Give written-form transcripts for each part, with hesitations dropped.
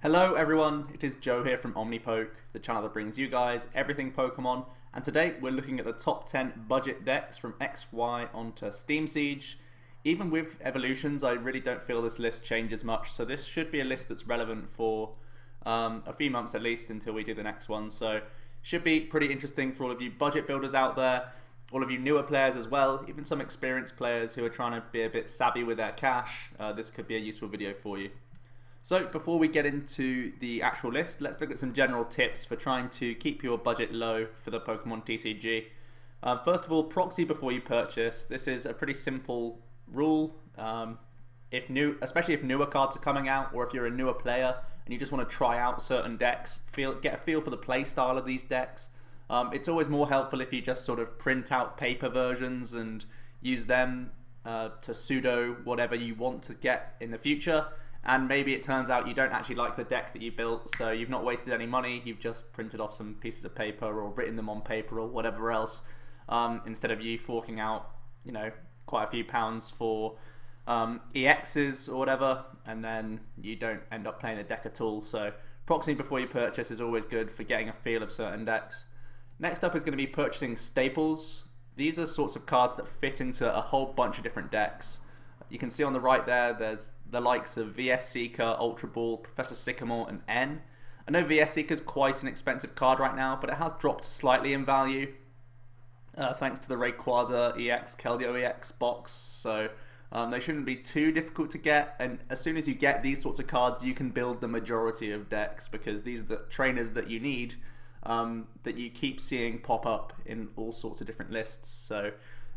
Hello everyone, it is Joe here from Omnipoke, the channel that brings you guys everything Pokemon, and today we're looking at the top 10 budget decks from XY onto Steam Siege. Even with evolutions, I really don't feel this list changes much, so this should be a list that's relevant for a few months at least until we do the next one, so should be pretty interesting for all of you budget builders out there, all of you newer players as well, even some experienced players who are trying to be a bit savvy with their cash. This could be a useful video for you. So before we get into the actual list, let's look at some general tips for trying to keep your budget low for the Pokemon TCG. First of all, proxy before you purchase. This is a pretty simple rule. Especially if newer cards are coming out, or if you're a newer player and you just want to try out certain decks, get a feel for the play style of these decks. It's always more helpful if you just sort of print out paper versions and use them to pseudo whatever you want to get in the future. And maybe it turns out you don't actually like the deck that you built, so you've not wasted any money, you've just printed off some pieces of paper or written them on paper or whatever else, instead of you forking out, quite a few pounds for EXs or whatever, and then you don't end up playing a deck at all. So proxying before you purchase is always good for getting a feel of certain decks. Next up is going to be purchasing staples. These are sorts of cards that fit into a whole bunch of different decks. You can see on the right there's the likes of VS Seeker, Ultra Ball, Professor Sycamore, and N. I know VS Seeker is quite an expensive card right now, but it has dropped slightly in value thanks to the Rayquaza EX, Keldeo EX box, so they shouldn't be too difficult to get, and as soon as you get these sorts of cards, you can build the majority of decks, because these are the trainers that you need, that you keep seeing pop up in all sorts of different lists. So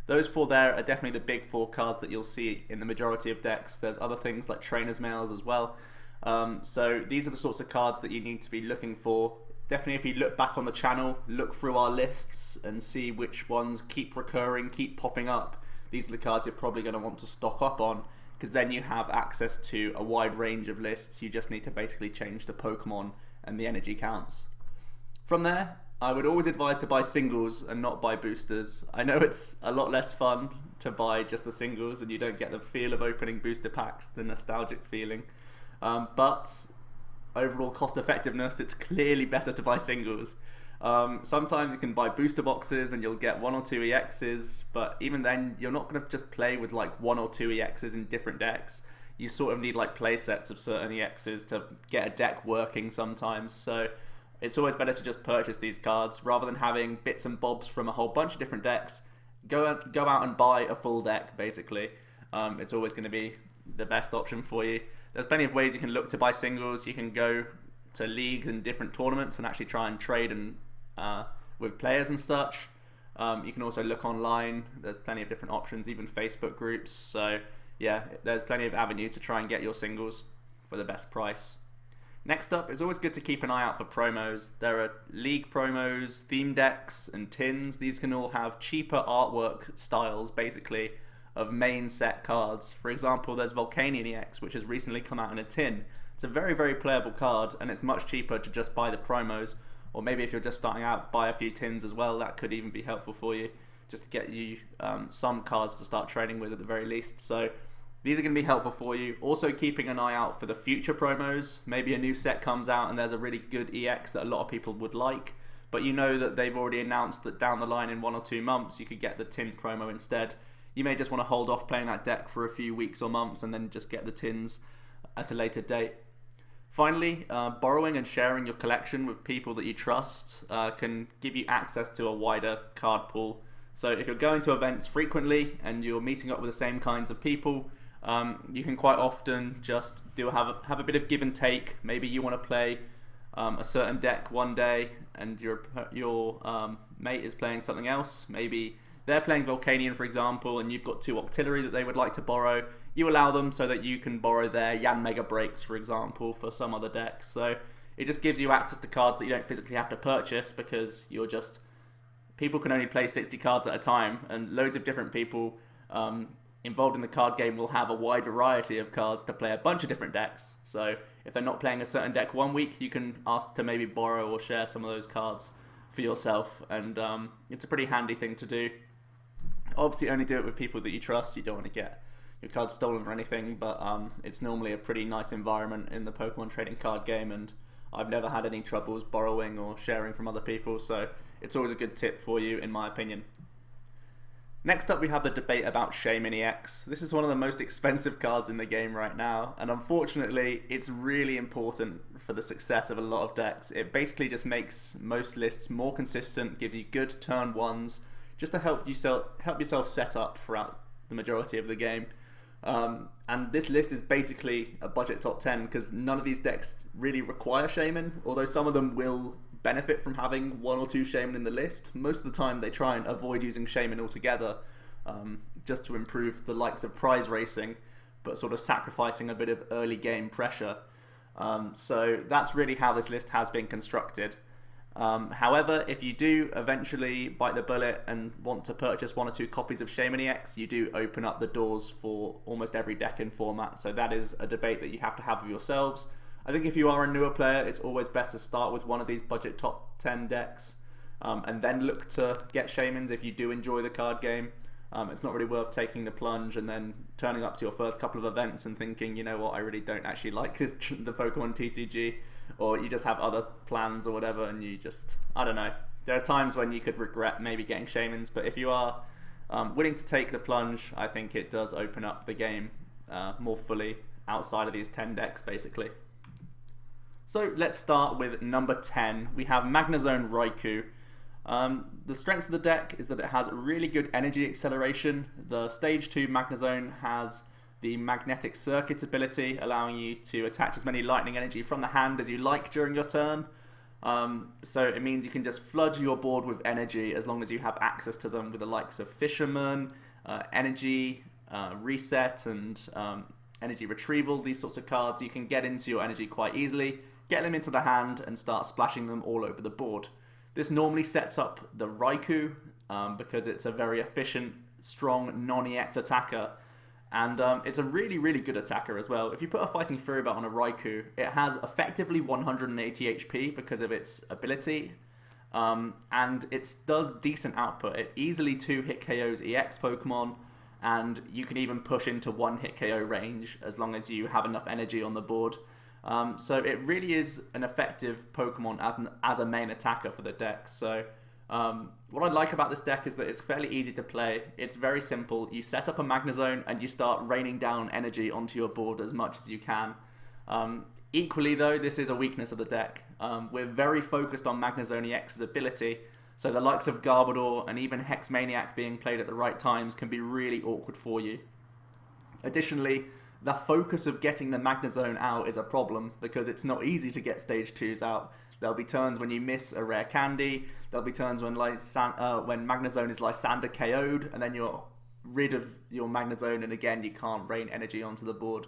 those four there are definitely the big four cards that you'll see in the majority of decks. There's other things like trainers mails as well. So these are the sorts of cards that you need to be looking for. Definitely if you look back on the channel, look through our lists and see which ones keep recurring, keep popping up. These are the cards you're probably going to want to stock up on, because then you have access to a wide range of lists. You just need to basically change the Pokemon and the energy counts. From there, I would always advise to buy singles and not buy boosters. I know it's a lot less fun to buy just the singles and you don't get the feel of opening booster packs, the nostalgic feeling. But overall cost effectiveness, it's clearly better to buy singles. Sometimes you can buy booster boxes and you'll get 1 or 2 EXs, but even then you're not going to just play with like 1 or 2 EXs in different decks. You sort of need like play sets of certain EXs to get a deck working sometimes. So it's always better to just purchase these cards rather than having bits and bobs from a whole bunch of different decks. Go out and buy a full deck, basically. It's always going to be the best option for you. There's plenty of ways you can look to buy singles. You can go to leagues and different tournaments and actually try and trade and with players and such. You can also look online. There's plenty of different options, even Facebook groups. So yeah, there's plenty of avenues to try and get your singles for the best price. Next up, it's always good to keep an eye out for promos. There are league promos, theme decks, and tins. These can all have cheaper artwork styles, basically, of main set cards. For example, there's Volcanion EX, which has recently come out in a tin. It's a very, very playable card, and it's much cheaper to just buy the promos, or maybe if you're just starting out, buy a few tins as well. That could even be helpful for you, just to get you some cards to start trading with at the very least. So these are going to be helpful for you. Also keeping an eye out for the future promos. Maybe a new set comes out and there's a really good EX that a lot of people would like, but you know that they've already announced that down the line in 1 or 2 months you could get the tin promo instead. You may just want to hold off playing that deck for a few weeks or months and then just get the tins at a later date. Finally, borrowing and sharing your collection with people that you trust can give you access to a wider card pool. So if you're going to events frequently and you're meeting up with the same kinds of people, you can quite often just have a bit of give and take. Maybe you want to play a certain deck one day and your mate is playing something else. Maybe they're playing Volcanion, for example, and you've got 2 Octillery that they would like to borrow. You allow them so that you can borrow their Yanmega Breaks, for example, for some other deck. So it just gives you access to cards that you don't physically have to purchase, because people can only play 60 cards at a time, and loads of different people involved in the card game will have a wide variety of cards to play a bunch of different decks. So if they're not playing a certain deck one week, you can ask to maybe borrow or share some of those cards for yourself, and it's a pretty handy thing to do. Obviously only do it with people that you trust. You don't want to get your card's stolen or anything, but it's normally a pretty nice environment in the Pokemon trading card game, and I've never had any troubles borrowing or sharing from other people, so it's always a good tip for you, in my opinion. Next up, we have the debate about Shaymin EX. This is one of the most expensive cards in the game right now, and unfortunately, it's really important for the success of a lot of decks. It basically just makes most lists more consistent, gives you good turn ones, just to help yourself set up throughout the majority of the game. And this list is basically a budget top 10 because none of these decks really require Shaymin, although some of them will benefit from having one or two Shaymin in the list. Most of the time they try and avoid using Shaymin altogether, just to improve the likes of prize racing, but sort of sacrificing a bit of early game pressure. So that's really how this list has been constructed. However, if you do eventually bite the bullet and want to purchase one or two copies of Shaymin EX, you do open up the doors for almost every deck in format, so that is a debate that you have to have with yourselves. I think if you are a newer player, it's always best to start with one of these budget top 10 decks, and then look to get Shaymins if you do enjoy the card game. It's not really worth taking the plunge and then turning up to your first couple of events and thinking, you know what, I really don't actually like the Pokemon TCG, or you just have other plans or whatever, and you just, I don't know. There are times when you could regret maybe getting Shaymins, but if you are willing to take the plunge, I think it does open up the game more fully outside of these 10 decks, basically. So let's start with number 10. We have Magnezone Raichu. The strength of the deck is that it has really good energy acceleration. The stage 2 Magnezone has the magnetic circuit ability, allowing you to attach as many lightning energy from the hand as you like during your turn. So it means you can just flood your board with energy as long as you have access to them with the likes of Fisherman, Energy, Reset, and Energy Retrieval. These sorts of cards, you can get into your energy quite easily, get them into the hand, and start splashing them all over the board. This normally sets up the Raichu because it's a very efficient, strong non-EX attacker. And it's a really, really good attacker as well. If you put a Fighting Fury Belt on a Raichu, it has effectively 180 HP because of its ability. And it does decent output. It easily 2-hit KOs EX Pokemon, and you can even push into 1-hit KO range as long as you have enough energy on the board. So it really is an effective Pokemon as a main attacker for the deck. So what I like about this deck is that it's fairly easy to play. It's very simple. You set up a Magnezone and you start raining down energy onto your board as much as you can. Equally though, this is a weakness of the deck. We're very focused on Magnezone EX's ability, so the likes of Garbodor and even Hexmaniac being played at the right times can be really awkward for you. Additionally, the focus of getting the Magnezone out is a problem because it's not easy to get stage 2s out. There'll be turns when you miss a rare candy, there'll be turns when Magnezone is Lysander KO'd, and then you're rid of your Magnezone, and again you can't rain energy onto the board.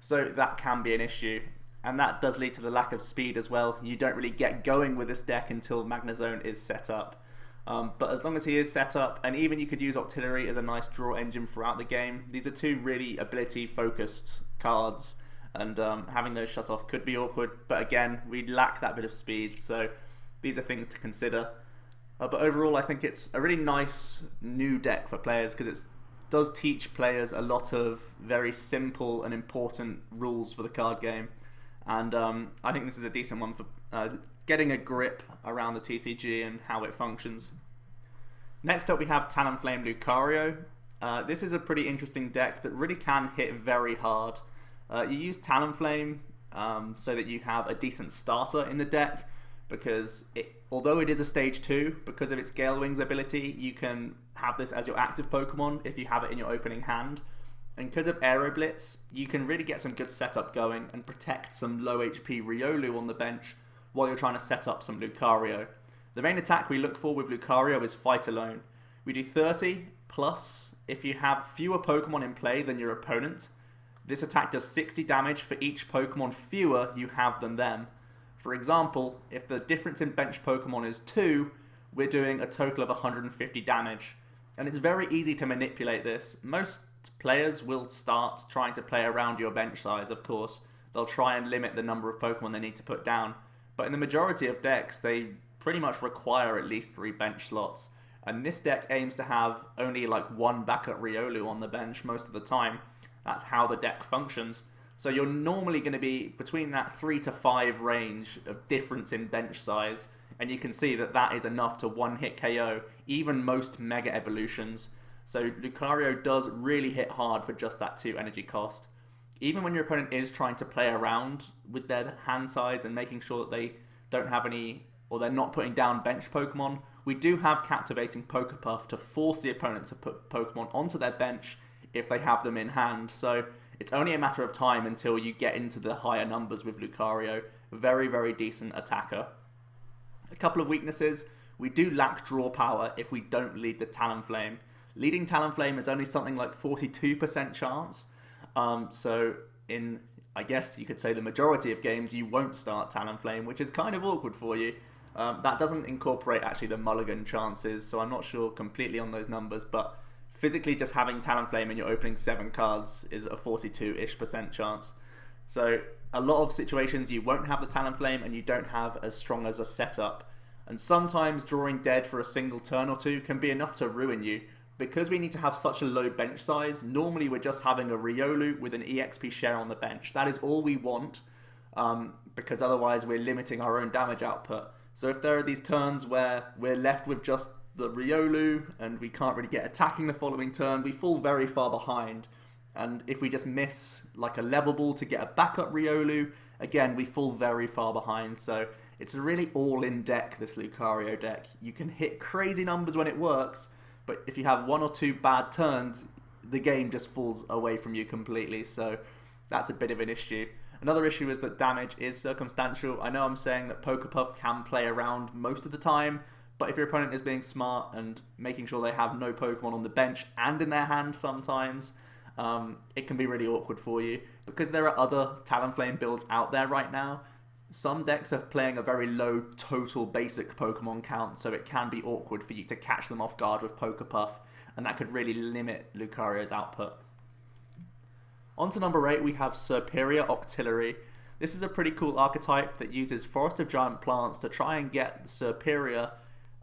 So that can be an issue, and that does lead to the lack of speed as well. You don't really get going with this deck until Magnezone is set up. But as long as he is set up, and even you could use Octillery as a nice draw engine throughout the game, these are two really ability-focused cards, and having those shut off could be awkward, but again, we lack that bit of speed, so these are things to consider. But overall, I think it's a really nice new deck for players because it does teach players a lot of very simple and important rules for the card game, and I think this is a decent one for getting a grip around the TCG and how it functions. Next up we have Talonflame Lucario. This is a pretty interesting deck that really can hit very hard. You use Talonflame so that you have a decent starter in the deck, because although it is a stage 2, because of its Gale Wings ability, you can have this as your active Pokemon if you have it in your opening hand. And because of Aero Blitz, you can really get some good setup going and protect some low HP Riolu on the bench while you're trying to set up some Lucario. The main attack we look for with Lucario is Fight Alone. We do 30 plus if you have fewer Pokemon in play than your opponent. This attack does 60 damage for each Pokemon fewer you have than them. For example, if the difference in bench Pokemon is 2, we're doing a total of 150 damage. And it's very easy to manipulate this. Most players will start trying to play around your bench size, of course. They'll try and limit the number of Pokemon they need to put down. But in the majority of decks, they pretty much require at least 3 bench slots. And this deck aims to have only like one backup Riolu on the bench most of the time. That's how the deck functions. So you're normally going to be between that 3 to 5 range of difference in bench size. And you can see that that is enough to one-hit KO even most Mega Evolutions. So Lucario does really hit hard for just that 2 energy cost. Even when your opponent is trying to play around with their hand size and making sure that they don't have any, or they're not putting down bench Pokemon, we do have Captivating Pokepuff to force the opponent to put Pokemon onto their bench if they have them in hand. So it's only a matter of time until you get into the higher numbers with Lucario. Very, very decent attacker. A couple of weaknesses. We do lack draw power if we don't lead the Talonflame. Leading Talonflame is only something like 42% chance. So in, I guess you could say, the majority of games, you won't start Talonflame, which is kind of awkward for you. That doesn't incorporate actually the mulligan chances, so I'm not sure completely on those numbers, but physically just having Talonflame in your opening 7 cards is a 42-ish% chance. So a lot of situations you won't have the Talonflame and you don't have as strong as a setup. And sometimes drawing dead for a single turn or two can be enough to ruin you. Because we need to have such a low bench size, normally we're just having a Riolu with an EXP share on the bench. That is all we want, because otherwise we're limiting our own damage output. So if there are these turns where we're left with just the Riolu and we can't really get attacking the following turn, we fall very far behind. And if we just miss like a level ball to get a backup Riolu, again, we fall very far behind. So it's a really all-in deck, this Lucario deck. You can hit crazy numbers when it works, but if you have 1 or 2 bad turns, the game just falls away from you completely. So that's a bit of an issue. Another issue is that damage is circumstantial. I know I'm saying that Pokepuff can play around most of the time, but if your opponent is being smart and making sure they have no Pokemon on the bench and in their hand sometimes, it can be really awkward for you. Because there are other Talonflame builds out there right now, some decks are playing a very low total basic Pokemon count, so it can be awkward for you to catch them off guard with Pokepuff, and that could really limit Lucario's output. On to number 8, we have Serperior Octillery. This is a pretty cool archetype that uses Forest of Giant Plants to try and get the Serperior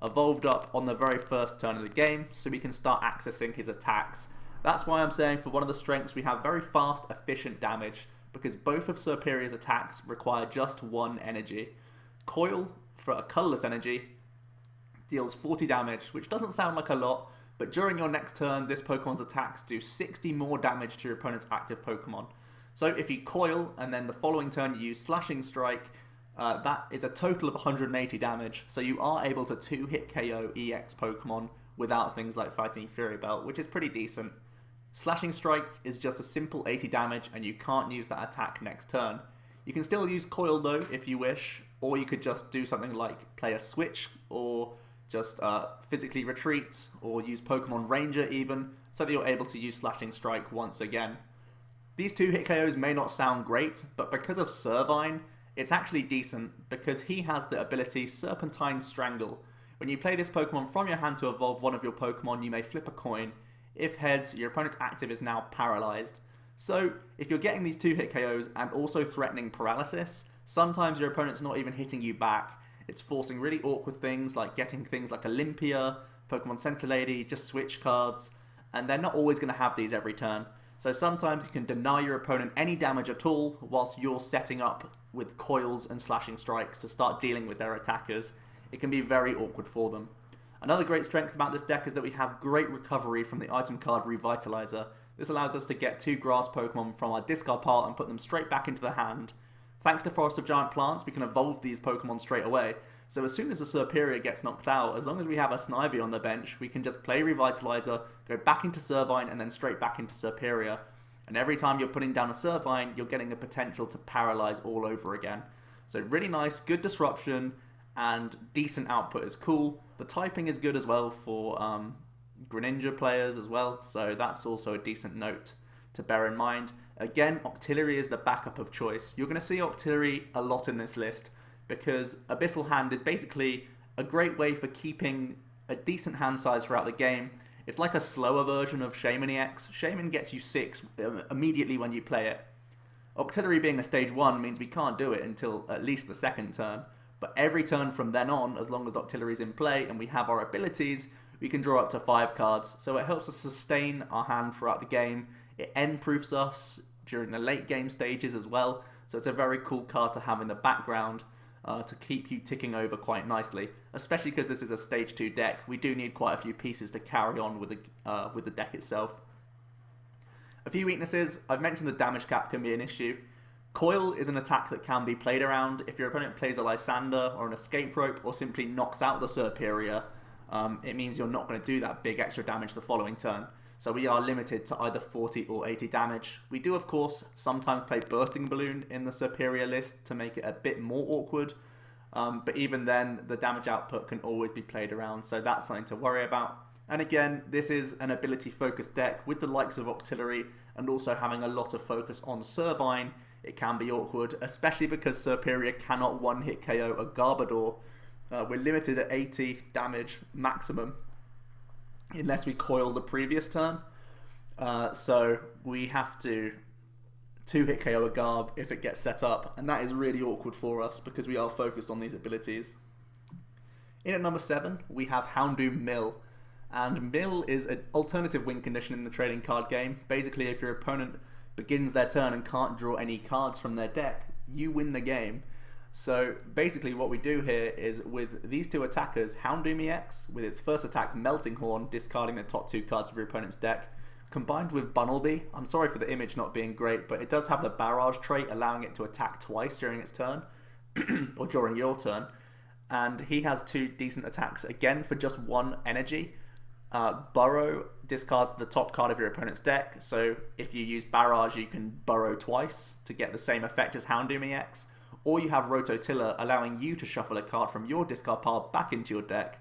evolved up on the very first turn of the game, so we can start accessing his attacks. That's why I'm saying for one of the strengths we have very fast, efficient damage, because both of Serperior's attacks require just 1 energy. Coil, for a colourless energy, deals 40 damage, which doesn't sound like a lot, but during your next turn, this Pokemon's attacks do 60 more damage to your opponent's active Pokemon. So if you Coil, and then the following turn you use Slashing Strike, that is a total of 180 damage, so you are able to 2-hit KO EX Pokemon without things like fighting Fury Belt, which is pretty decent. Slashing Strike is just a simple 80 damage, and you can't use that attack next turn. You can still use Coil though, if you wish, or you could just do something like play a Switch, or just physically retreat, or use Pokemon Ranger even, so that you're able to use Slashing Strike once again. These 2-hit KOs may not sound great, but because of Servine, it's actually decent, because he has the ability Serpentine Strangle. When you play this Pokemon from your hand to evolve one of your Pokemon, you may flip a coin. If heads, your opponent's active is now paralyzed. So, if you're getting these 2-hit KOs and also threatening paralysis, sometimes your opponent's not even hitting you back. It's forcing really awkward things like getting things like Olympia, Pokemon Center Lady, just switch cards, and they're not always going to have these every turn. So sometimes you can deny your opponent any damage at all whilst you're setting up with Coils and Slashing Strikes to start dealing with their attackers. It can be very awkward for them. Another great strength about this deck is that we have great recovery from the item card Revitalizer. This allows us to get 2 grass Pokemon from our discard pile and put them straight back into the hand. Thanks to Forest of Giant Plants, we can evolve these Pokemon straight away. So as soon as a Serperior gets knocked out, as long as we have a Snivy on the bench, we can just play Revitalizer, go back into Servine, and then straight back into Serperior. And every time you're putting down a Servine, you're getting the potential to paralyze all over again. So really nice, good disruption, and decent output is cool. The typing is good as well for Greninja players as well, so that's also a decent note to bear in mind. Again, Octillery is the backup of choice. You're going to see Octillery a lot in this list, because Abyssal Hand is basically a great way for keeping a decent hand size throughout the game. It's like a slower version of Shaymin EX. Shaymin gets you 6 immediately when you play it. Octillery being a stage 1 means we can't do it until at least the second turn, but every turn from then on, as long as Octillery's in play and we have our abilities, we can draw up to 5 cards, so it helps us sustain our hand throughout the game. It end-proofs us during the late game stages as well, so it's a very cool card to have in the background to keep you ticking over quite nicely, especially because this is a stage 2 deck. We do need quite a few pieces to carry on with the deck itself. A few weaknesses. I've mentioned the damage cap can be an issue. Coil is an attack that can be played around. If your opponent plays a Lysander or an Escape Rope or simply knocks out the Serperior, it means you're not going to do that big extra damage the following turn. So we are limited to either 40 or 80 damage. We do, of course, sometimes play Bursting Balloon in the Serperior list to make it a bit more awkward. But even then, the damage output can always be played around, so that's something to worry about. And again, this is an ability-focused deck with the likes of Octillery and also having a lot of focus on Servine. It can be awkward, especially because Serperior cannot one-hit KO a Garbodor. We're limited at 80 damage maximum unless we coil the previous turn. So we have to 2-hit KO a Garb if it gets set up, and that is really awkward for us because we are focused on these abilities. In at number 7, we have Houndoom Mill. And Mill is an alternative win condition in the trading card game. Basically, if your opponent begins their turn and can't draw any cards from their deck, you win the game. So basically what we do here is with these two attackers, Houndoom EX, with its first attack, Melting Horn, discarding the top 2 cards of your opponent's deck, combined with Bunnelby. I'm sorry for the image not being great, but it does have the Barrage trait, allowing it to attack twice during its turn, or during your turn. And he has 2 decent attacks, again for just 1 energy. Burrow discards the top card of your opponent's deck, so if you use Barrage you can burrow twice to get the same effect as Houndoom EX, or you have Rototiller allowing you to shuffle a card from your discard pile back into your deck.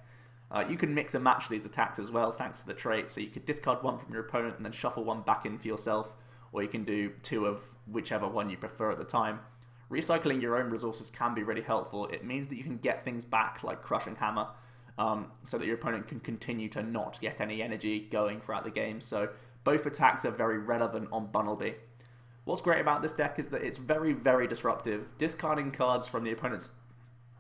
You can mix and match these attacks as well thanks to the trait, so you could discard 1 from your opponent and then shuffle 1 back in for yourself, or you can do 2 of whichever one you prefer at the time. Recycling your own resources can be really helpful. It means that you can get things back like Crushing Hammer, so that your opponent can continue to not get any energy going throughout the game. So both attacks are very relevant on Bunnelby. What's great about this deck is that it's very, very disruptive. Discarding cards from the opponent's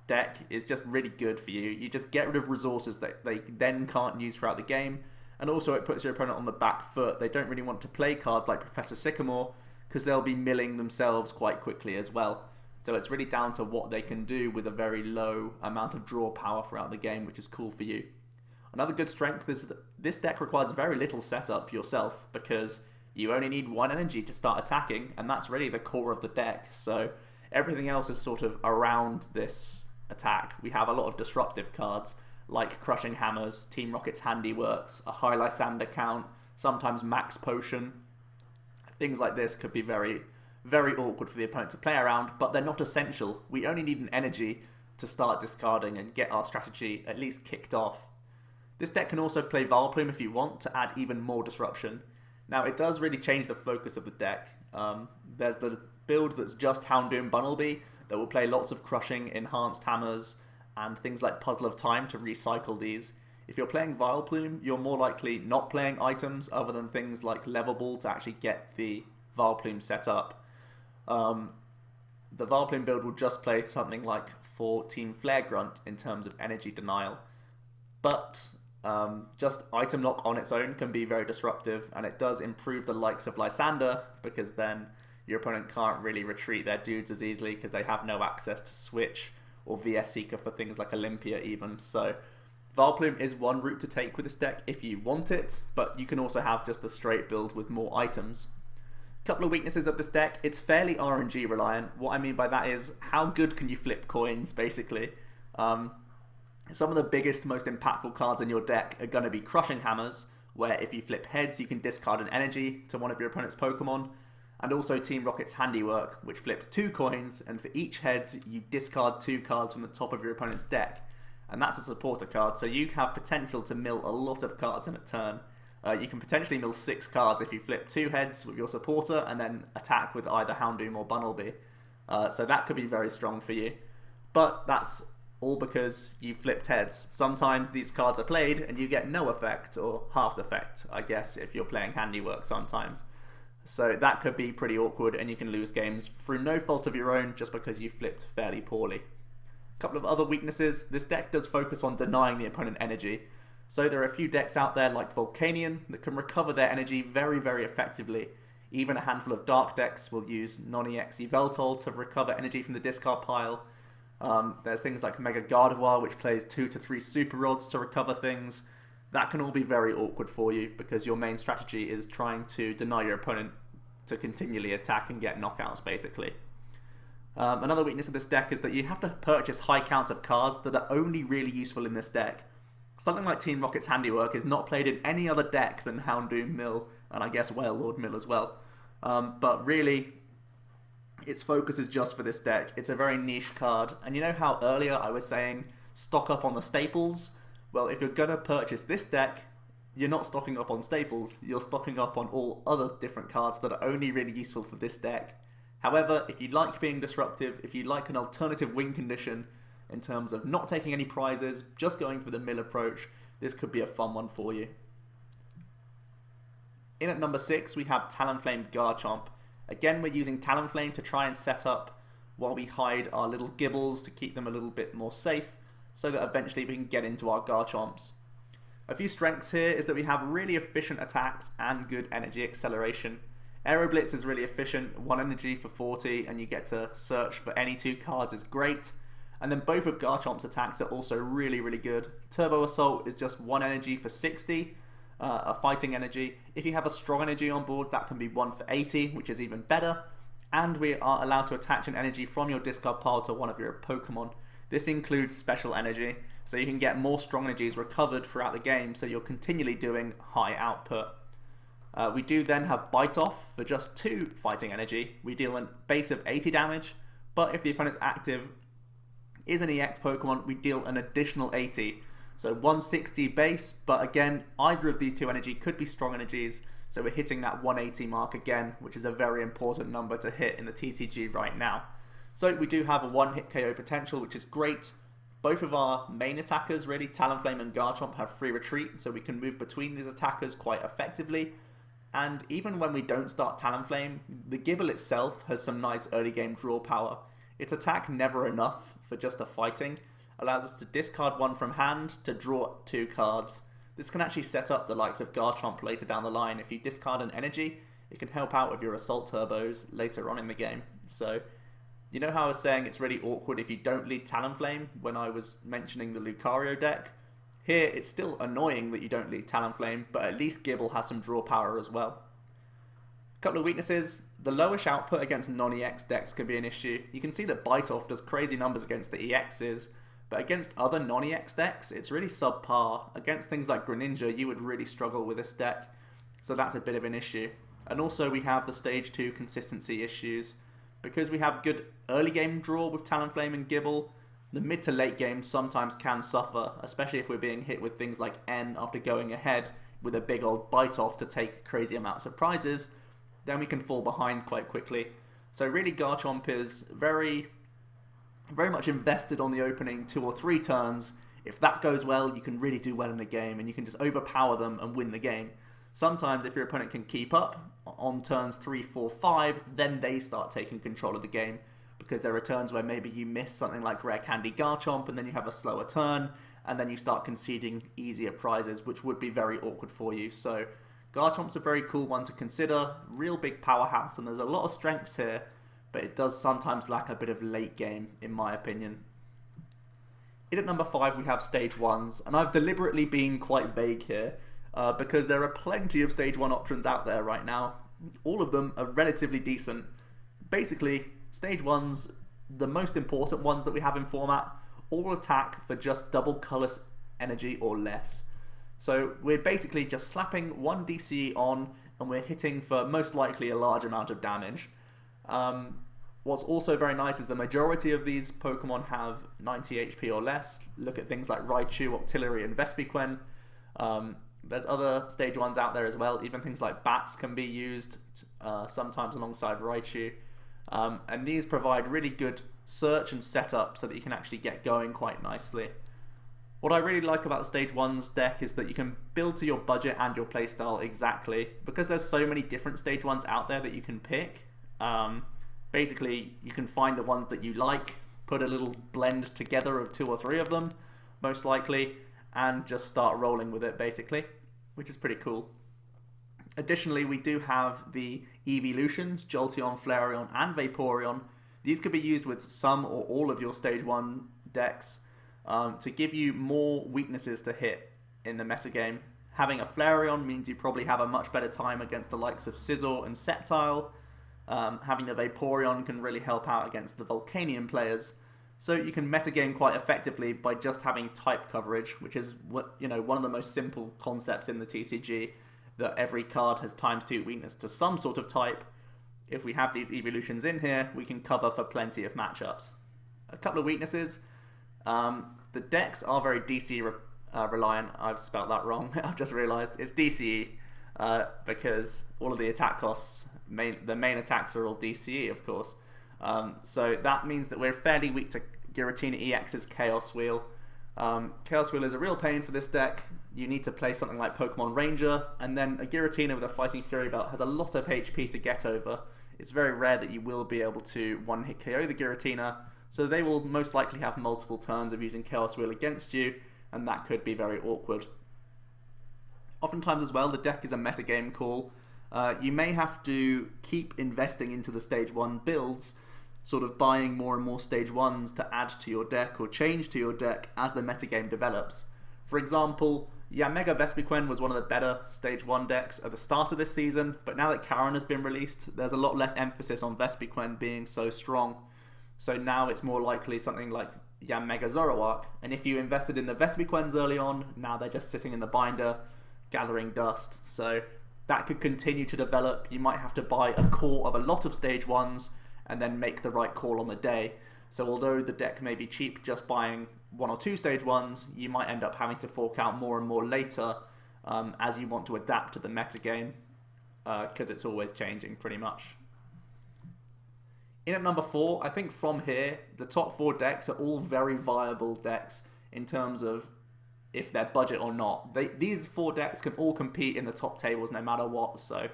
deck is just really good for you. You just get rid of resources that they then can't use throughout the game, and also it puts your opponent on the back foot. They don't really want to play cards like Professor Sycamore because they'll be milling themselves quite quickly as well. So it's really down to what they can do with a very low amount of draw power throughout the game, which is cool for you. Another good strength is that this deck requires very little setup for yourself because you only need 1 energy to start attacking, and that's really the core of the deck. So everything else is sort of around this attack. We have a lot of disruptive cards like Crushing Hammers, Team Rocket's Handiworks, a high Lysander count, sometimes Max Potion. Things like this could be very, very awkward for the opponent to play around, but they're not essential. We only need an energy to start discarding and get our strategy at least kicked off. This deck can also play Vileplume if you want to add even more disruption. Now it does really change the focus of the deck. There's the build that's just Houndoom Bunnelby that will play lots of Crushing, Enhanced Hammers, and things like Puzzle of Time to recycle these. If you're playing Vileplume, you're more likely not playing items other than things like Level Ball to actually get the Vileplume set up. The Vileplume build will just play something like for Team Flare Grunt in terms of energy denial, but just item lock on its own can be very disruptive, and it does improve the likes of Lysander because then your opponent can't really retreat their dudes as easily because they have no access to Switch or VS Seeker for things like Olympia even. So Vileplume is one route to take with this deck if you want it, but you can also have just the straight build with more items. Couple of weaknesses of this deck: it's fairly RNG reliant. What I mean by that is how good can you flip coins, basically. Some of the biggest, most impactful cards in your deck are going to be Crushing Hammers, where if you flip heads you can discard an energy to one of your opponent's Pokemon, and also Team Rocket's Handiwork, which flips 2 coins, and for each heads you discard 2 cards from the top of your opponent's deck, and that's a supporter card, so you have potential to mill a lot of cards in a turn. You can potentially mill 6 cards if you flip 2 heads with your supporter and then attack with either Houndoom or Bunnelby. So that could be very strong for you. But that's all because you flipped heads. Sometimes these cards are played and you get no effect, or half the effect, I guess, if you're playing Handiwork sometimes. So that could be pretty awkward, and you can lose games through no fault of your own just because you flipped fairly poorly. A couple of other weaknesses: this deck does focus on denying the opponent energy. So there are a few decks out there like Volcanion that can recover their energy very, very effectively. Even a handful of dark decks will use non-EX Yveltal to recover energy from the discard pile. There's things like Mega Gardevoir, which plays 2 to 3 Super Rods to recover things. That can all be very awkward for you because your main strategy is trying to deny your opponent to continually attack and get knockouts, basically. Another weakness of this deck is that you have to purchase high counts of cards that are only really useful in this deck. Something like Team Rocket's Handiwork is not played in any other deck than Houndoom Mill, and I guess Wailord Mill as well. But really, its focus is just for this deck. It's a very niche card, and you know how earlier I was saying stock up on the staples? Well, if you're going to purchase this deck, you're not stocking up on staples, you're stocking up on all other different cards that are only really useful for this deck. However, if you like being disruptive, if you like an alternative win condition in terms of not taking any prizes, just going for the mill approach, this could be a fun one for you. In at number 6, we have Talonflame Garchomp. Again, we're using Talonflame to try and set up while we hide our little Gibbles to keep them a little bit more safe, so that eventually we can get into our Garchomps. A few strengths here is that we have really efficient attacks and good energy acceleration. Aeroblitz is really efficient, 1 energy for 40, and you get to search for any 2 cards is great. And then both of Garchomp's attacks are also really, really good. Turbo Assault is just 1 energy for 60, a fighting energy. If you have a strong energy on board, that can be 1 for 80, which is even better. And we are allowed to attach an energy from your discard pile to one of your Pokemon. This includes special energy, so you can get more strong energies recovered throughout the game, so you're continually doing high output. We do then have Bite Off for just 2 fighting energy. We deal a base of 80 damage, but if the opponent's active is an EX Pokemon, we deal an additional 80. So 160 base, but again, either of these 2 energy could be strong energies, so we're hitting that 180 mark again, which is a very important number to hit in the TCG right now. So we do have a 1-hit KO potential, which is great. Both of our main attackers, really, Talonflame and Garchomp, have free retreat, so we can move between these attackers quite effectively. And even when we don't start Talonflame, the Gibble itself has some nice early game draw power. Its attack never enough for just a fighting, allows us to discard 1 from hand to draw 2 cards. This can actually set up the likes of Garchomp later down the line. If you discard an energy, it can help out with your Assault Turbos later on in the game. So, you know how I was saying it's really awkward if you don't lead Talonflame when I was mentioning the Lucario deck? Here, it's still annoying that you don't lead Talonflame, but at least Gibble has some draw power as well. A couple of weaknesses. The lowish output against non-EX decks can be an issue. You can see that Bite Off does crazy numbers against the EXs, but against other non-EX decks, it's really subpar. Against things like Greninja, you would really struggle with this deck, so that's a bit of an issue. And also we have the stage 2 consistency issues. Because we have good early game draw with Talonflame and Gibble, the mid to late game sometimes can suffer, especially if we're being hit with things like N after going ahead with a big old Bite Off to take crazy amounts of prizes, then we can fall behind quite quickly. So really Garchomp is very much invested on the opening 2 or 3 turns. If that goes well, you can really do well in the game and you can just overpower them and win the game. Sometimes if your opponent can keep up on turns 3, 4, 5, then they start taking control of the game, because there are turns where maybe you miss something like Rare Candy Garchomp and then you have a slower turn and then you start conceding easier prizes, which would be very awkward for you. So Garchomp's a very cool one to consider, real big powerhouse, and there's a lot of strengths here, but it does sometimes lack a bit of late game in my opinion. In at number 5 we have stage 1s, and I've deliberately been quite vague here, because there are plenty of stage 1 options out there right now. All of them are relatively decent. Basically, stage 1s, the most important ones that we have in format, all attack for just double colorless energy or less. So we're basically just slapping 1 DC on, and we're hitting for most likely a large amount of damage. What's also very nice is the majority of these Pokemon have 90 HP or less. Look at things like Raichu, Octillery, and Vespiquen. There's other stage 1s out there as well. Even things like Bats can be used sometimes alongside Raichu. And these provide really good search and setup so that you can actually get going quite nicely. What I really like about the stage 1's deck is that you can build to your budget and your playstyle exactly. Because there's so many different stage 1s out there that you can pick. Basically, you can find the ones that you like, put a little blend together of 2 or 3 of them, most likely, and just start rolling with it basically, which is pretty cool. Additionally, we do have the evolutions, Jolteon, Flareon, and Vaporeon. These could be used with some or all of your Stage 1 decks to give you more weaknesses to hit in the metagame. Having a Flareon means you probably have a much better time against the likes of Scizor and Sceptile. Having the Vaporeon can really help out against the Volcanion players. So you can metagame quite effectively by just having type coverage, which is one of the most simple concepts in the TCG, that every card has ×2 weakness to some sort of type. If we have these evolutions in here, we can cover for plenty of matchups. A couple of weaknesses. The decks are very DC reliant. I've spelt that wrong. I've just realised. It's DCE because all of the attack costs, the main attacks are all DCE, of course. So that means that we're fairly weak to Giratina EX's Chaos Wheel. Chaos Wheel is a real pain for this deck. You need to play something like Pokemon Ranger, and then a Giratina with a Fighting Fury Belt has a lot of HP to get over. It's very rare that you will be able to one-hit KO the Giratina, so they will most likely have multiple turns of using Chaos Wheel against you, and that could be very awkward. Oftentimes as well, the deck is a metagame call. You may have to keep investing into the Stage 1 builds, sort of buying more and more Stage 1s to add to your deck or change to your deck as the metagame develops. For example, Mega Vespiquen was one of the better Stage 1 decks at the start of this season, but now that Karen has been released, there's a lot less emphasis on Vespiquen being so strong. So now it's more likely something like Mega Zoroark, and if you invested in the Vespiquens early on, now they're just sitting in the binder, gathering dust. So that could continue to develop. You might have to buy a core of a lot of Stage 1s and then make the right call on the day. So although the deck may be cheap just buying 1 or 2 Stage 1s, you might end up having to fork out more and more later as you want to adapt to the metagame, because it's always changing pretty much. In at number 4, I think from here, the top 4 decks are all very viable decks in terms of if they're budget or not. These 4 decks can all compete in the top tables no matter what, so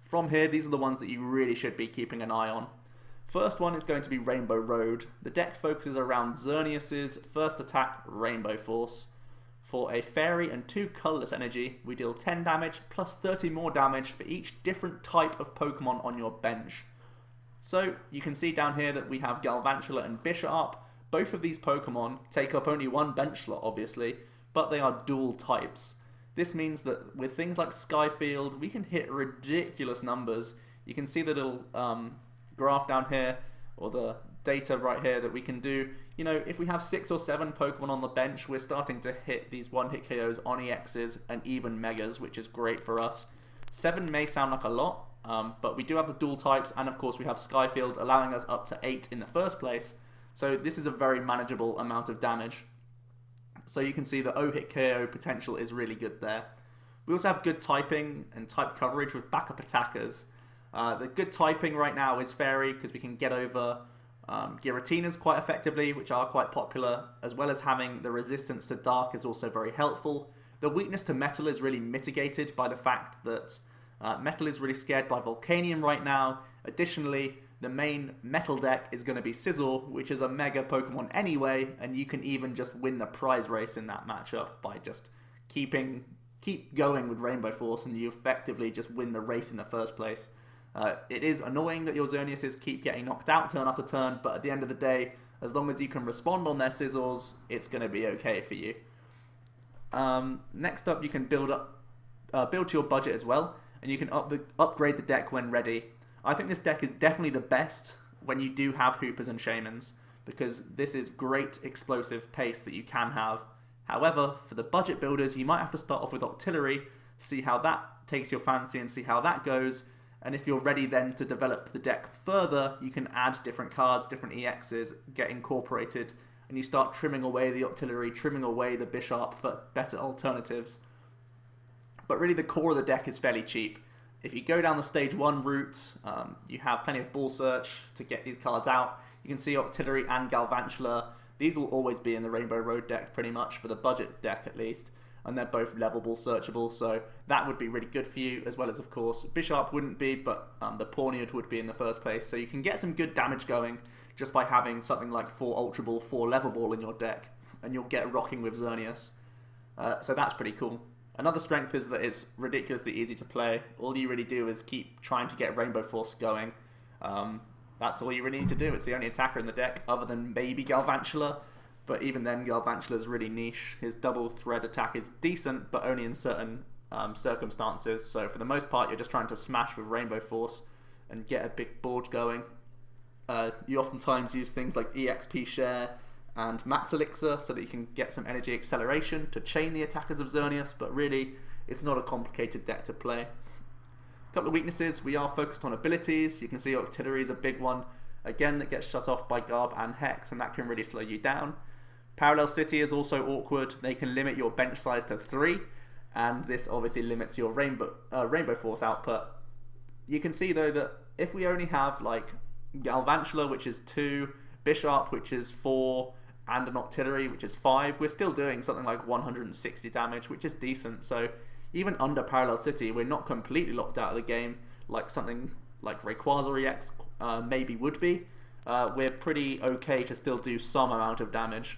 from here, these are the ones that you really should be keeping an eye on. First one is going to be Rainbow Road. The deck focuses around Xerneas's first attack, Rainbow Force. For a fairy and 2 colourless energy, we deal 10 damage plus 30 more damage for each different type of Pokemon on your bench. So you can see down here that we have Galvantula and Bisharp. Both of these Pokemon take up only 1 bench slot, obviously, but they are dual types. This means that with things like Skyfield, we can hit ridiculous numbers. You can see the little graph down here, or the data right here that we can do. If we have 6 or 7 Pokemon on the bench, we're starting to hit these one-hit KOs on EXs and even Megas, which is great for us. 7 may sound like a lot, but we do have the dual types, and of course we have Skyfield allowing us up to 8 in the first place. So this is a very manageable amount of damage. So you can see the O-hit KO potential is really good there. We also have good typing and type coverage with backup attackers. The good typing right now is Fairy, because we can get over Giratinas quite effectively, which are quite popular, as well as having the resistance to Dark is also very helpful. The weakness to Metal is really mitigated by the fact that Metal is really scared by Volcanion right now. Additionally, the main Metal deck is going to be Scizor, which is a Mega Pokemon anyway, and you can even just win the prize race in that matchup by just keep going with Rainbow Force, and you effectively just win the race in the first place. It is annoying that your Xerneases keep getting knocked out turn after turn, but at the end of the day, as long as you can respond on their Scizors, it's going to be okay for you. Next up, you can build to your budget as well, and you can upgrade the deck when ready. I think this deck is definitely the best when you do have Hoopers and Shaymins, because this is great explosive pace that you can have. However, for the budget builders, you might have to start off with Octillery, see how that takes your fancy and see how that goes. And if you're ready then to develop the deck further, you can add different cards, different EXs, get incorporated, and you start trimming away the Octillery, trimming away the Bisharp for better alternatives. But really the core of the deck is fairly cheap. If you go down the Stage 1 route, you have plenty of Ball Search to get these cards out. You can see Octillery and Galvantula. These will always be in the Rainbow Road deck pretty much, for the budget deck at least. And they're both levelable, searchable, so that would be really good for you, as well as, of course, Bisharp wouldn't be, but the Pawniard would be in the first place. So you can get some good damage going just by having something like 4 Ultra Ball, 4 Level Ball in your deck, and you'll get rocking with Xerneas. So that's pretty cool. Another strength is that it's ridiculously easy to play. All you really do is keep trying to get Rainbow Force going. That's all you really need to do. It's the only attacker in the deck other than maybe Galvantula. But even then, Galvantula's really niche. His double thread attack is decent, but only in certain circumstances. So for the most part, you're just trying to smash with Rainbow Force and get a big board going. You oftentimes use things like EXP Share and Max Elixir so that you can get some energy acceleration to chain the attackers of Xerneas, but really, it's not a complicated deck to play. A couple of weaknesses, we are focused on abilities. You can see Octillery is a big one, again, that gets shut off by Garb and Hex, and that can really slow you down. Parallel City is also awkward. They can limit your bench size to 3, and this obviously limits your Rainbow Force output. You can see though that if we only have like Galvantula, which is 2, Bisharp, which is 4, and an Octillery, which is 5, we're still doing something like 160 damage, which is decent. So even under Parallel City, we're not completely locked out of the game like something like Rayquaza EX maybe would be. We're pretty okay to still do some amount of damage,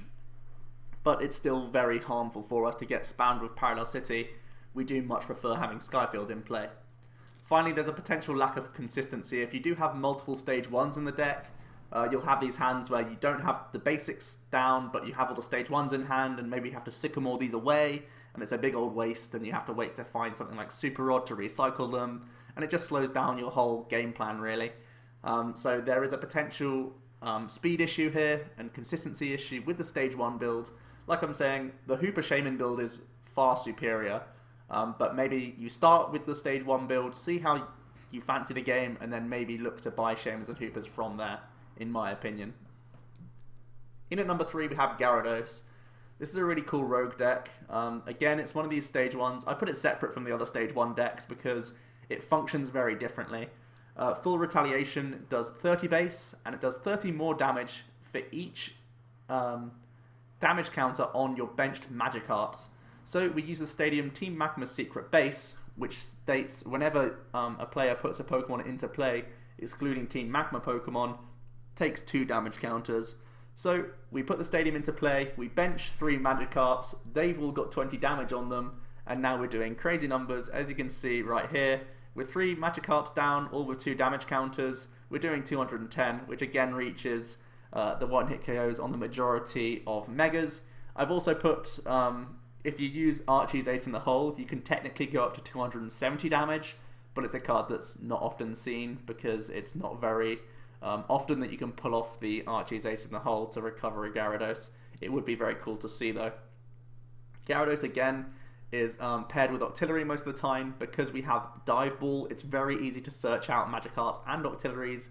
but it's still very harmful for us to get spammed with Parallel City. We do much prefer having Skyfield in play. Finally, there's a potential lack of consistency. If you do have multiple stage 1s in the deck, you'll have these hands where you don't have the basics down, but you have all the stage 1s in hand, and maybe you have to sycamore these away, and it's a big old waste, and you have to wait to find something like Super Rod to recycle them, and it just slows down your whole game plan, really. So there is a potential speed issue here, and consistency issue with the stage 1 build. Like I'm saying, the Hooper Shaymin build is far superior, but maybe you start with the stage 1 build, see how you fancy the game, and then maybe look to buy Shaymins and Hoopers from there, in my opinion. In at number 3, we have Gyarados. This is a really cool rogue deck. Again, it's one of these stage 1s. I put it separate from the other stage 1 decks because it functions very differently. Full Retaliation does 30 base, and it does 30 more damage for each damage counter on your benched Magikarps. So we use the Stadium Team Magma's secret base, which states whenever a player puts a Pokemon into play, excluding Team Magma Pokemon, takes 2 damage counters. So we put the Stadium into play, we bench 3 Magikarps, they've all got 20 damage on them, and now we're doing crazy numbers. As you can see right here, with 3 Magikarps down, all with 2 damage counters, we're doing 210, which again reaches the one-hit KOs on the majority of Megas. I've also put, if you use Archie's Ace in the Hold, you can technically go up to 270 damage, but it's a card that's not often seen because it's not very often that you can pull off the Archie's Ace in the Hold to recover a Gyarados. It would be very cool to see though. Gyarados again is paired with Octillery most of the time. Because we have Dive Ball, it's very easy to search out Magikarps and Octilleries.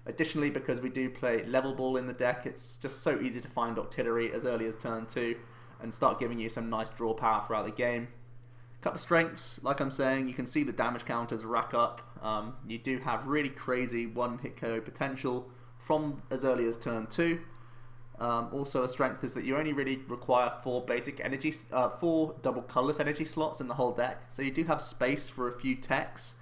Additionally, because we do play Level Ball in the deck, it's just so easy to find Octillery as early as turn 2 and start giving you some nice draw power throughout the game. Couple of strengths, like I'm saying, you can see the damage counters rack up. You do have really crazy one-hit KO potential from as early as turn 2. Also a strength is that you only really require 4 double colorless energy slots in the whole deck, so you do have space for a few techs.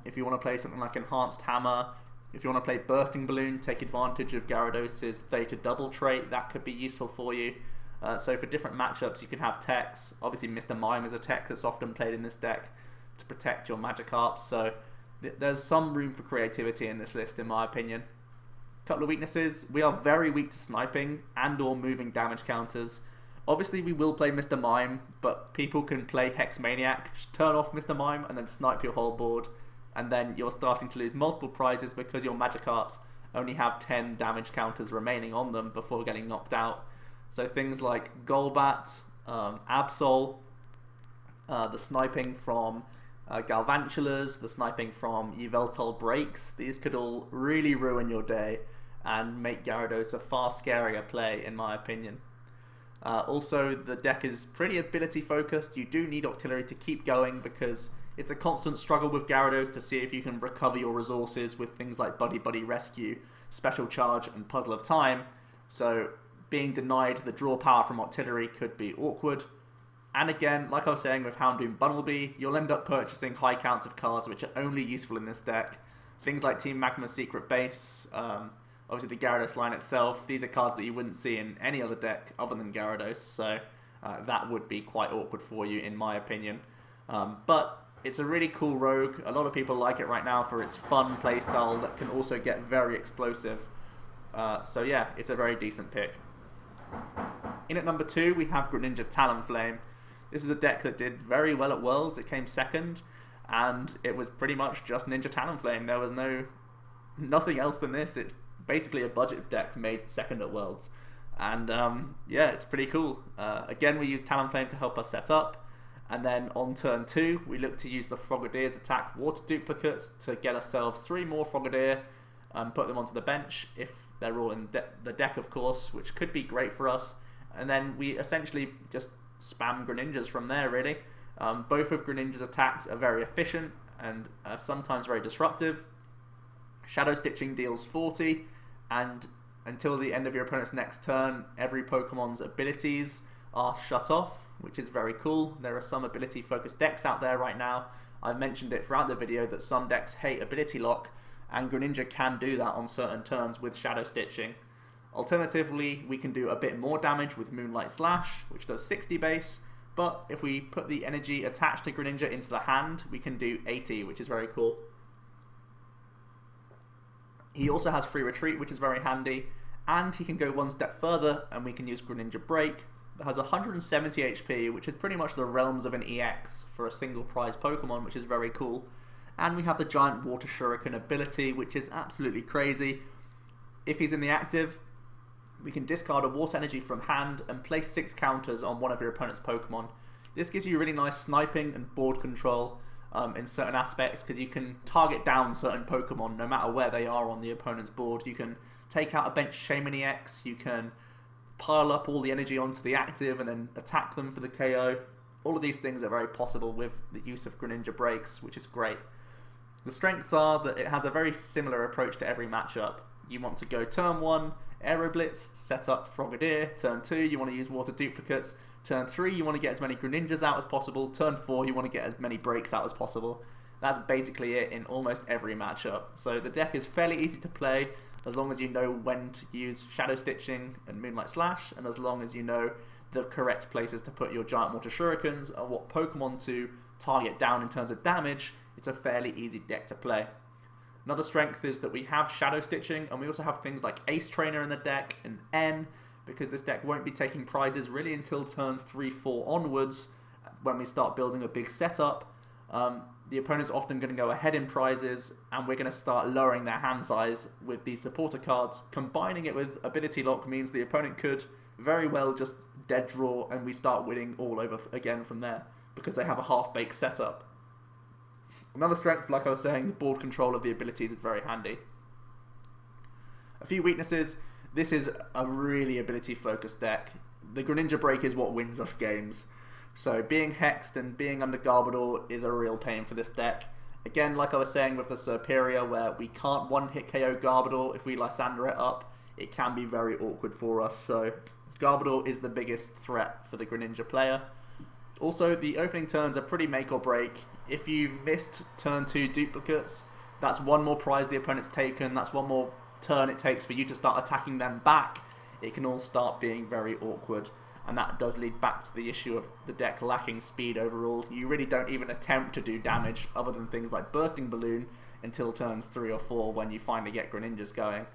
If you want to play something like Enhanced Hammer, if you want to play Bursting Balloon, take advantage of Gyarados' Theta double trait, that could be useful for you. So for different matchups you can have techs. Obviously Mr. Mime is a tech that's often played in this deck to protect your Magikarps, so there's some room for creativity in this list in my opinion. Couple of weaknesses, we are very weak to sniping and or moving damage counters. Obviously we will play Mr. Mime, but people can play Hex Maniac, turn off Mr. Mime and then snipe your whole board, and then you're starting to lose multiple prizes because your Magikarps only have 10 damage counters remaining on them before getting knocked out. So things like Golbat, Absol, the sniping from Galvantulas, the sniping from Yveltal breaks, these could all really ruin your day and make Gyarados a far scarier play in my opinion. Also, the deck is pretty ability focused. You do need Octillery to keep going because it's a constant struggle with Gyarados to see if you can recover your resources with things like Buddy Buddy Rescue, Special Charge and Puzzle of Time. So being denied the draw power from Octillery could be awkward. And again, like I was saying with Houndoom Bumblebee, you'll end up purchasing high counts of cards which are only useful in this deck. Things like Team Magma's Secret Base, obviously the Gyarados line itself, these are cards that you wouldn't see in any other deck other than Gyarados, so that would be quite awkward for you in my opinion. But it's a really cool rogue. A lot of people like it right now for its fun playstyle that can also get very explosive. So yeah, it's a very decent pick. In at number 2, we have Greninja Talonflame. This is a deck that did very well at Worlds. It came second, and it was pretty much just Ninja Talonflame. There was nothing else than this. It's basically a budget deck made second at Worlds. And yeah, it's pretty cool. Again, we use Talonflame to help us set up. And then on turn 2, we look to use the Froggedier's attack water duplicates to get ourselves 3 more Froggedier and put them onto the bench if they're all in the deck, of course, which could be great for us. And then we essentially just spam Greninjas from there, really. Both of Greninja's attacks are very efficient and sometimes very disruptive. Shadow Stitching deals 40, and until the end of your opponent's next turn, every Pokemon's abilities are shut off, which is very cool. There are some ability focused decks out there right now. I've mentioned it throughout the video that some decks hate ability lock, and Greninja can do that on certain turns with Shadow Stitching. Alternatively, we can do a bit more damage with Moonlight Slash, which does 60 base, but if we put the energy attached to Greninja into the hand, we can do 80, which is very cool. He also has free retreat, which is very handy, and he can go one step further, and we can use Greninja Break, that has 170 HP, which is pretty much the realms of an EX for a single prize Pokemon, which is very cool. And we have the Giant Water Shuriken ability, which is absolutely crazy. If he's in the active, we can discard a water energy from hand and place 6 counters on one of your opponent's Pokemon. This gives you really nice sniping and board control in certain aspects, because you can target down certain Pokemon no matter where they are on the opponent's board. You can take out a bench Shaymin EX, you can pile up all the energy onto the active and then attack them for the KO. All of these things are very possible with the use of Greninja Breaks, which is great. The strengths are that it has a very similar approach to every matchup. You want to go turn 1, Aero Blitz, set up Frogadier. Turn 2, you want to use Water Duplicates. Turn 3, you want to get as many Greninjas out as possible. Turn 4, you want to get as many breaks out as possible. That's basically it in almost every matchup. So the deck is fairly easy to play as long as you know when to use Shadow Stitching and Moonlight Slash, and as long as you know the correct places to put your Giant Water Shurikens and what Pokemon to target down in terms of damage. It's a fairly easy deck to play. Another strength is that we have Shadow Stitching, and we also have things like Ace Trainer in the deck and N, because this deck won't be taking prizes really until turns 3-4 onwards when we start building a big setup. The opponent's often going to go ahead in prizes, and we're going to start lowering their hand size with these supporter cards. Combining it with Ability Lock means the opponent could very well just dead draw, and we start winning all over again from there, because they have a half-baked setup. Another strength, like I was saying, the board control of the abilities is very handy. A few weaknesses. This is a really ability-focused deck. The Greninja Break is what wins us games. So being hexed and being under Garbodor is a real pain for this deck. Again, like I was saying with the Serperior, where we can't one-hit KO Garbodor if we Lysander it up, it can be very awkward for us. So Garbodor is the biggest threat for the Greninja player. Also, the opening turns are pretty make or break. If you've missed turn 2 duplicates, that's one more prize the opponent's taken, that's one more turn it takes for you to start attacking them back. It can all start being very awkward, and that does lead back to the issue of the deck lacking speed overall. You really don't even attempt to do damage other than things like Bursting Balloon until turns 3 or 4 when you finally get Greninjas going.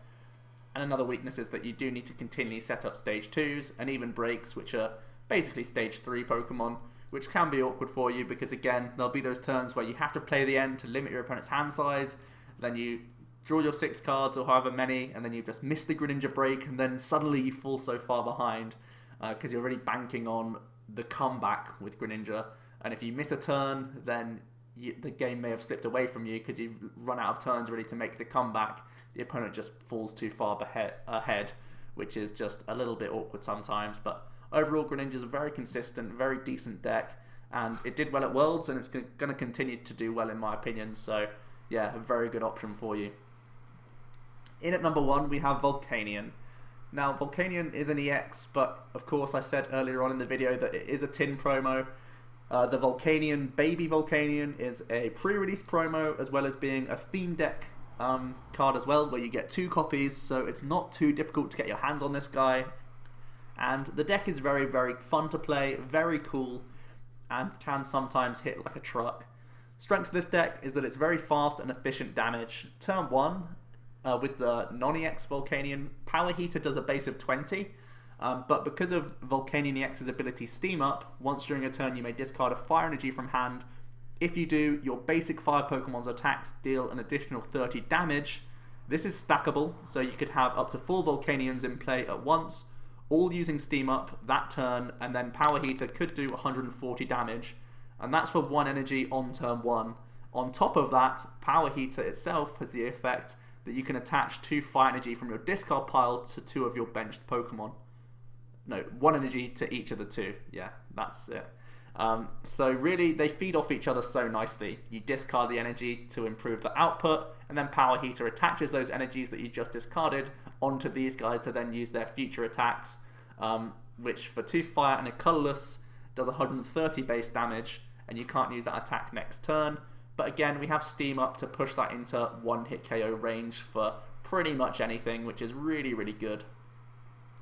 And another weakness is that you do need to continually set up stage 2s and even breaks, which are basically stage 3 Pokemon, which can be awkward for you because, again, there'll be those turns where you have to play the end to limit your opponent's hand size, then you draw your 6 cards or however many, and then you just miss the Greninja Break, and then suddenly you fall so far behind because you're already banking on the comeback with Greninja, and if you miss a turn, then the game may have slipped away from you because you've run out of turns ready to make the comeback. The opponent just falls too far ahead, which is just a little bit awkward sometimes, but overall, Greninja is a very consistent, very decent deck, and it did well at Worlds, and it's going to continue to do well in my opinion, so yeah, a very good option for you. In at number 1, we have Volcanion. Now, Volcanion is an EX, but of course I said earlier on in the video that it is a tin promo. The Volcanion, Baby Volcanion, is a pre-release promo, as well as being a theme deck card as well, where you get 2 copies, so it's not too difficult to get your hands on this guy. And the deck is very, very fun to play, very cool, and can sometimes hit like a truck. Strengths of this deck is that it's very fast and efficient damage. Turn 1, with the non-EX Volcanion, Power Heater does a base of 20, but because of Volcanion EX's ability Steam Up, once during a turn you may discard a fire energy from hand. If you do, your basic fire Pokemon's attacks deal an additional 30 damage. This is stackable, so you could have up to 4 Volcanions in play at once, all using Steam Up that turn, and then Power Heater could do 140 damage, and that's for 1 energy on turn 1. On top of that, Power Heater itself has the effect that you can attach 2 fire energy from your discard pile to 2 of your benched Pokemon. No, 1 energy to each of the 2. Yeah, that's it. So really, they feed off each other so nicely. You discard the energy to improve the output, and then Power Heater attaches those energies that you just discarded onto these guys to then use their future attacks, which for 2 fire and a colourless does 130 base damage, and you can't use that attack next turn. But again, we have Steam Up to push that into 1 hit KO range for pretty much anything, which is really, really good.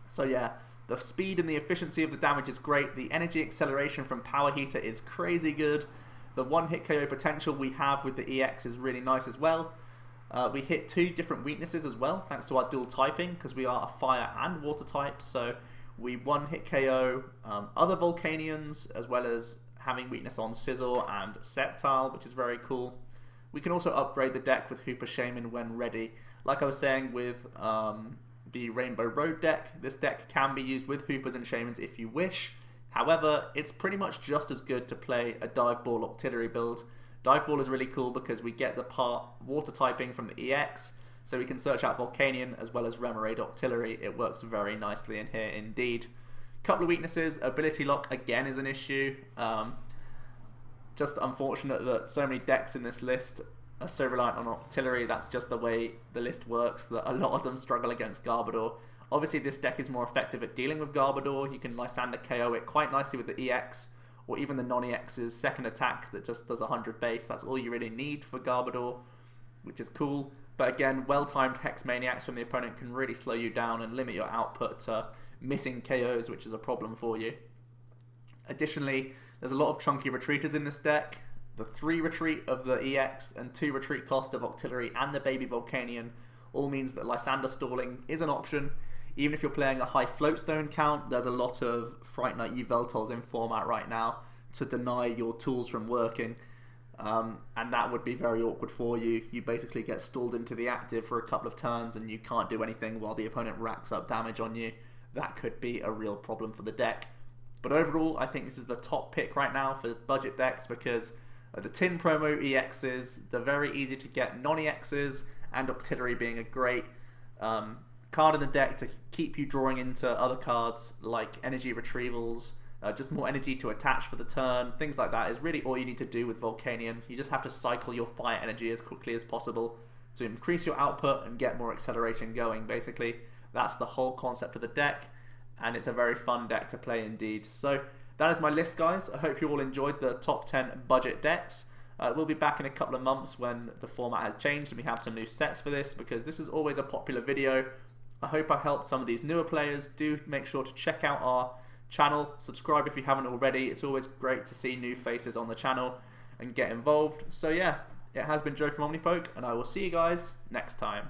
So yeah, the speed and the efficiency of the damage is great. The energy acceleration from Power Heater is crazy good. The 1 hit KO potential we have with the EX is really nice as well. We hit 2 different weaknesses as well, thanks to our dual typing, because we are a fire and water type. So we 1 hit KO other Volcanions, as well as having weakness on Scizor and Sceptile, which is very cool. We can also upgrade the deck with Hoopa Shaymin when ready. Like I was saying with the Rainbow Road deck, this deck can be used with Hoopas and Shaymins if you wish. However, it's pretty much just as good to play a Dive Ball Octillery build. Dive Ball is really cool because we get the part water typing from the EX, so we can search out Volcanion as well as Remoraid Octillery. It works very nicely in here indeed. Couple of weaknesses. Ability Lock again is an issue. Just unfortunate that so many decks in this list are so reliant on Octillery. That's just the way the list works, that a lot of them struggle against Garbodor. Obviously this deck is more effective at dealing with Garbodor. You can Lysander KO it quite nicely with the EX, or even the non-EX's second attack that just does 100 base. That's all you really need for Garbodor, which is cool. But again, well-timed Hex Maniacs from the opponent can really slow you down and limit your output to missing KOs, which is a problem for you. Additionally, there's a lot of chunky retreaters in this deck. The 3 retreat of the EX and 2 retreat cost of Octillery and the Baby Volcanion all means that Lysander stalling is an option. Even if you're playing a high floatstone count, there's a lot of Fright Knight Yveltals in format right now to deny your tools from working. And that would be very awkward for you. You basically get stalled into the active for a couple of turns and you can't do anything while the opponent racks up damage on you. That could be a real problem for the deck. But overall, I think this is the top pick right now for budget decks because the Tin Promo EXs, the very easy to get non-EXs, and Octillery being a great card in the deck to keep you drawing into other cards like energy retrievals, just more energy to attach for the turn, things like that is really all you need to do with Volcanion. You just have to cycle your fire energy as quickly as possible to increase your output and get more acceleration going, basically. That's the whole concept of the deck, and it's a very fun deck to play indeed. So that is my list, guys. I hope you all enjoyed the top 10 budget decks. We'll be back in a couple of months when the format has changed and we have some new sets for this, because this is always a popular video. I hope I helped some of these newer players. Do make sure to check out our channel, subscribe if you haven't already. It's always great to see new faces on the channel and get involved. So yeah, it has been Joe from Omnipoke, and I will see you guys next time.